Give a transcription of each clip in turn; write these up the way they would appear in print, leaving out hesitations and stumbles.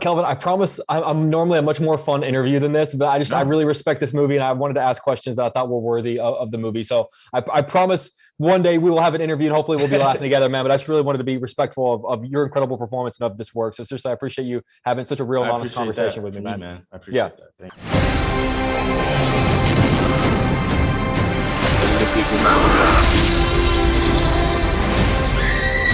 Kelvin, I promise I'm normally a much more fun interview than this, but I No, really respect this movie and I wanted to ask questions that I thought were worthy of the movie. So I promise one day we will have an interview and hopefully we'll be laughing together, man. But I just really wanted to be respectful of your incredible performance and of this work. So seriously, I appreciate you having such a real I and honest appreciate conversation that with me, from you, man. man. I Yeah. appreciate that. Thank you.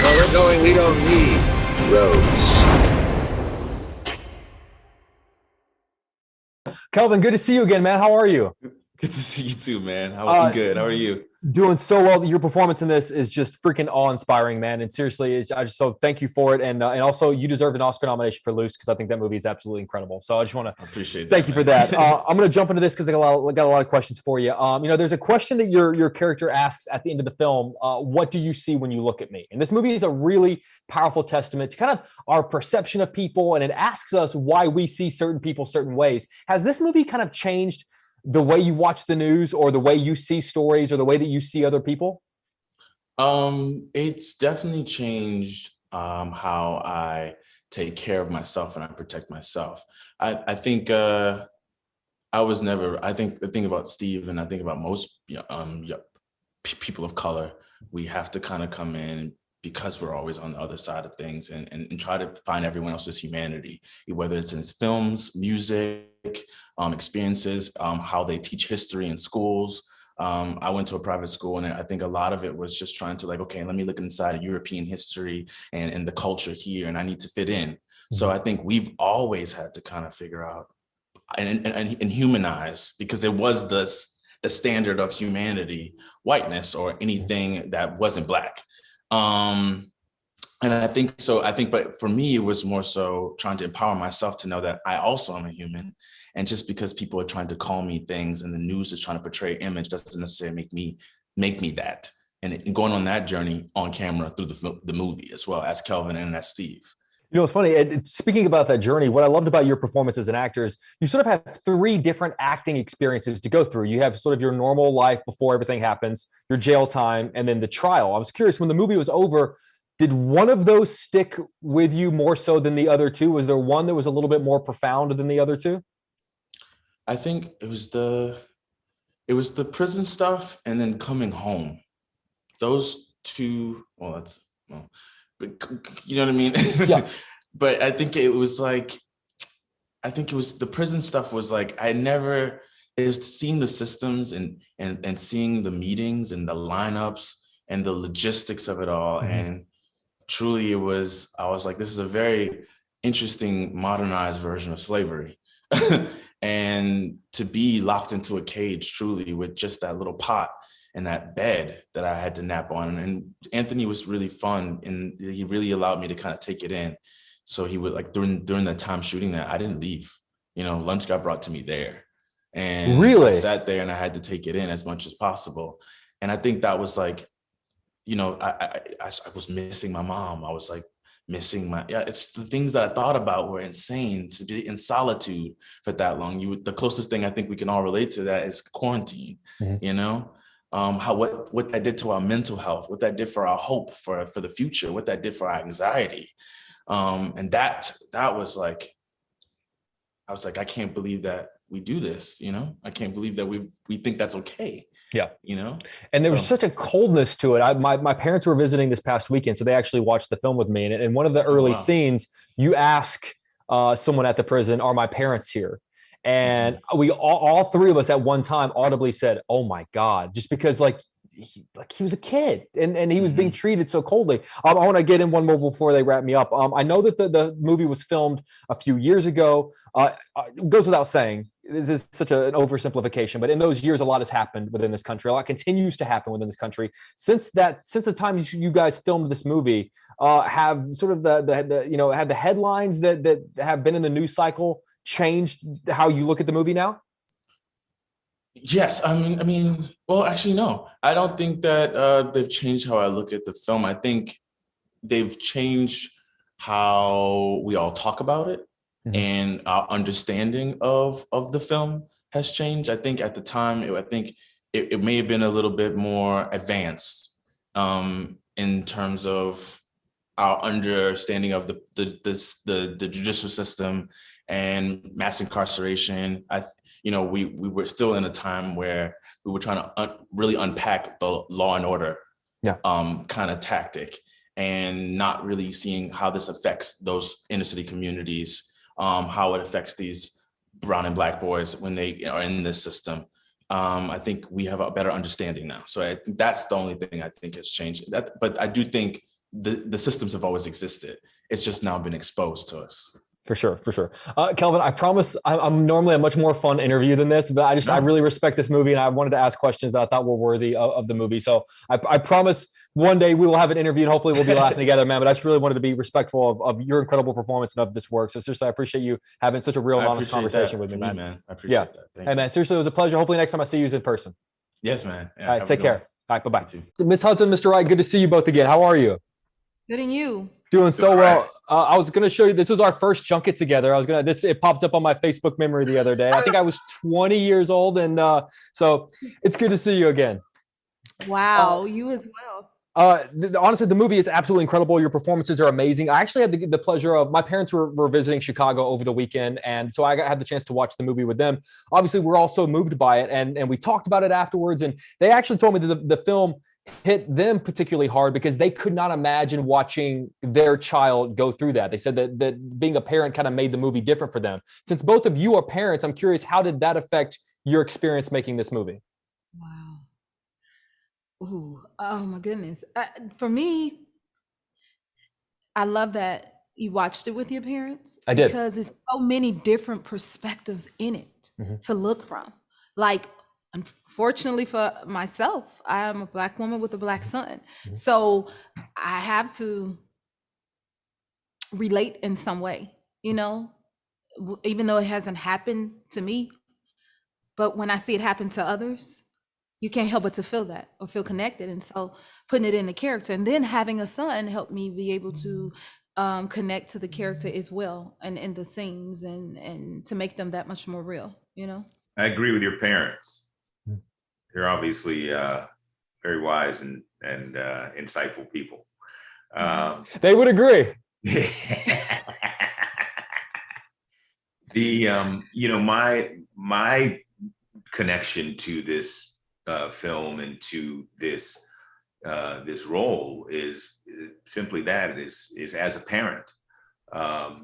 Where we're going, we don't need roads. Kelvin, good to see you again, man. How are you? Good to see you too, man. I'm Uh, good. How are you? Doing so well. Your performance in this is just freaking awe-inspiring, man. And seriously, I just so thank you for it. And also, you deserve an Oscar nomination for Luce because I think that movie is absolutely incredible. So I just want to I appreciate thank that, you for man. that. I'm going to jump into this because I got a lot of questions for you. There's a question that your character asks at the end of the film. What do you see when you look at me? And this movie is a really powerful testament to kind of our perception of people, and it asks us why we see certain people certain ways. Has this movie kind of changed the way you watch the news, or the way you see stories, or the way that you see other people? It's definitely changed how I take care of myself and I protect myself. I think I was never. I think the thing about Steve, and I think about most people of color, we have to kind of come in because we're always on the other side of things, and try to find everyone else's humanity, whether it's in films, music, experiences, how they teach history in schools. I went to a private school, and I think a lot of it was just trying to, like, okay, let me look inside of European history and the culture here, and I need to fit in. So I think we've always had to kind of figure out and humanize, because it was the standard of humanity, whiteness, or anything that wasn't Black. Um, and I think so. I think, but for me, it was more so trying to empower myself to know that I also am a human. And just because people are trying to call me things and the news is trying to portray image doesn't necessarily make me that. And going on that journey on camera through the movie, as well as Kelvin and as Steve. It's funny. Speaking about that journey, what I loved about your performance as an actor is you sort of have three different acting experiences to go through. You have sort of your normal life before everything happens, your jail time, and then the trial. I was curious, when the movie was over, did one of those stick with you more so than the other two? Was there one that was a little bit more profound than the other two? I think it was the prison stuff and then coming home. Those two, well, that's, well, but you know what I mean? Yeah. But I think it was like, I think it was the prison stuff was like, I never, it was seeing the systems and seeing the meetings and the lineups and the logistics of it all. Mhm. And truly I was like, this is a very interesting modernized version of slavery. And to be locked into a cage truly with just that little pot and that bed that I had to nap on. And Anthony was really fun, and he really allowed me to kind of take it in. So he would, like, during that time shooting that, I didn't leave. Lunch got brought to me there. And I Really? sat there and I had to take it in as much as possible. And I think that was like, I was missing my mom. I was like missing yeah, it's the things that I thought about were insane, to be in solitude for that long. The closest thing I think we can all relate to that is quarantine, Mhm. you know? How what that did to our mental health, what that did for our hope for the future, what that did for our anxiety. And that was like, I was like, I can't believe that we do this. I can't believe that we think that's okay, Yeah. you know? And there was So, such a coldness to it. My parents were visiting this past weekend, so they actually watched the film with me. And in one of the oh early wow. scenes, you ask someone at the prison, "Are my parents here?" And Mhm. we all three of us at one time audibly said, "Oh my God," just because he was a kid and he was being Mhm. treated so coldly. I want to get in one more before they wrap me up. I know that the movie was filmed a few years ago. It goes without saying, this is such an oversimplification, but in those years, a lot has happened within this country. A lot continues to happen within this country. Since the time you guys filmed this movie, have sort of had the headlines that have been in the news cycle changed how you look at the movie now? Yes, well, actually, no. I don't think that they've changed how I look at the film. I think they've changed how we all talk about it, Mhm. and our understanding of the film has changed. I think at the time, I think it may have been a little bit more advanced, in terms of our understanding of the judicial system and mass incarceration. We were still in a time where we were trying to really unpack the law and order kind of tactic, and not really seeing how this affects those inner city communities, how it affects these brown and black boys when they are in this system. I think we have a better understanding now. So I think that's the only thing I think has changed. But I do think the systems have always existed. It's just now been exposed to us. For sure. Kelvin, I promise I'm normally a much more fun interview than this, but I really respect this movie, and I wanted to ask questions that I thought were worthy of the movie. So I promise one day we will have an interview, and hopefully we'll be laughing together, man. But I just really wanted to be respectful of your incredible performance and of this work. So seriously, I appreciate you having such a real and honest conversation with me, man. I appreciate that. Hey, man, seriously, it was a pleasure. Hopefully next time I see you is in person. Yes, man. All right, take care. All right, bye-bye. Ms. Hudson, Mr. Wright, good to see you both again. How are you? Good, and you? Doing so well. I was going to show you, this was our first junket together. It popped up on my Facebook memory the other day. I think I was 20 years old. And so it's good to see you again. Wow. You as well. Honestly, the movie is absolutely incredible. Your performances are amazing. I actually had the pleasure of, my parents were visiting Chicago over the weekend. And so I had the chance to watch the movie with them. Obviously, we're all so moved by it. And we talked about it afterwards. And they actually told me that the film hit them particularly hard because they could not imagine watching their child go through that. They said that being a parent kind of made the movie different for them. Since both of you are parents, I'm curious, how did that affect your experience making this movie? Wow. Ooh, oh my goodness. For me, I love that you watched it with your parents. I did. Because it's so many different perspectives in it to look from. Like, unfortunately for myself, I am a Black woman with a Black son. So I have to relate in some way, even though it hasn't happened to me. But when I see it happen to others, you can't help but to feel that or feel connected. And so putting it in the character, and then having a son helped me be able to connect to the character as well, and in the scenes, and to make them that much more real, I agree with your parents. They're obviously very wise and insightful people. They would agree. My connection to this film and to this role is simply that is as a parent. I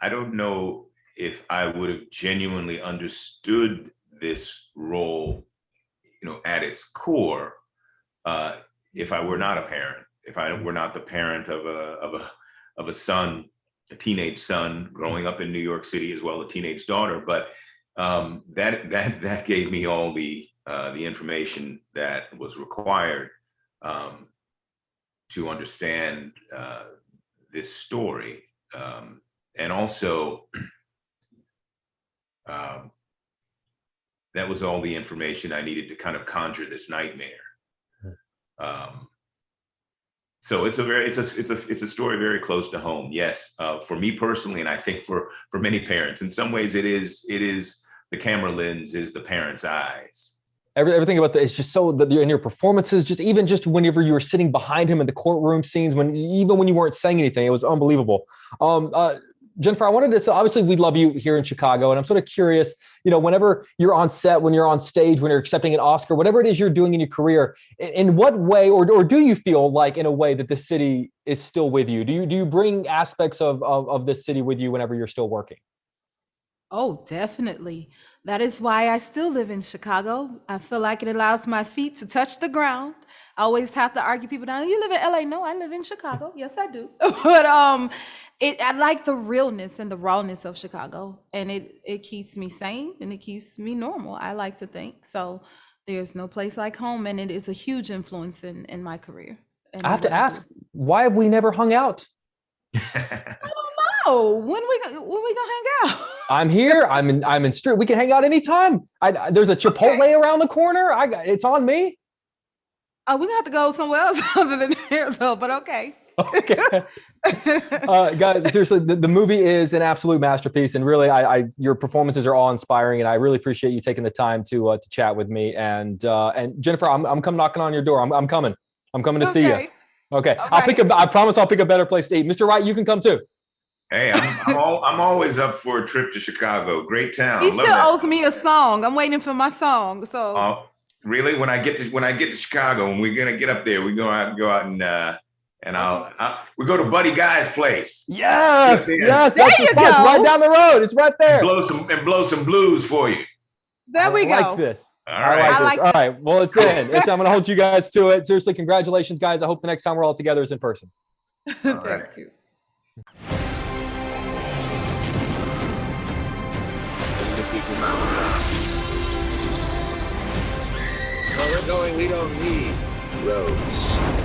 don't know if I would have genuinely understood this role, at its core, if I were not a parent, if I were not the parent of a son, a teenage son growing up in New York City, as well as a teenage daughter. But that gave me all the information that was required to understand this story, and also. That was all the information I needed to kind of conjure this nightmare. So it's a story very close to home. Yes, for me personally, and I think for many parents, in some ways it is the camera lens is the parent's eyes. Everything about it's just so that in your performances, just whenever you were sitting behind him in the courtroom scenes, even when you weren't saying anything, it was unbelievable. Jennifer, I wanted to, so obviously we love you here in Chicago, and I'm sort of curious, whenever you're on set, when you're on stage, when you're accepting an Oscar, whatever it is you're doing in your career, in what way, or do you feel like in a way that the city is still with you? Do you bring aspects of this city with you whenever you're still working? Oh, definitely. That is why I still live in Chicago. I feel like it allows my feet to touch the ground. I always have to argue people down. You live in LA? No, I live in Chicago. Yes, I do. But I like the realness and the rawness of Chicago, and it keeps me sane and it keeps me normal, I like to think. So there's no place like home, and it is a huge influence in my career. And I have to ask, why have we never hung out? I don't know. When we gonna hang out? I'm here. I'm in street. We can hang out anytime. There's a Chipotle around the corner. It's on me. We're gonna have to go somewhere else other than here, though. But okay. Okay. Guys, seriously, the movie is an absolute masterpiece, and really, your performances are all inspiring, and I really appreciate you taking the time to chat with me. And Jennifer, I'm coming knocking on your door. I'm coming to see you. Okay, All I'll pick right. I promise I'll pick a better place to eat. Mr. Wright, you can come too. Hey, I'm always up for a trip to Chicago. Great town. He Love still that. owes me a song. I'm waiting for my song. So Really? When I get to Chicago, and we're gonna get up there, we go out and we go to Buddy Guy's place. Yes, Yes, yes, There that's the you spot. It's go. right down the road. It's right there. Blow some blues for you. there we I go. like this. All I right. like I this. like All right. Well, it's in. I'm going to hold you guys to it. Seriously, congratulations, guys. I hope the next time we're all together is in person. Thank right. you. Where we're going, we don't need roads.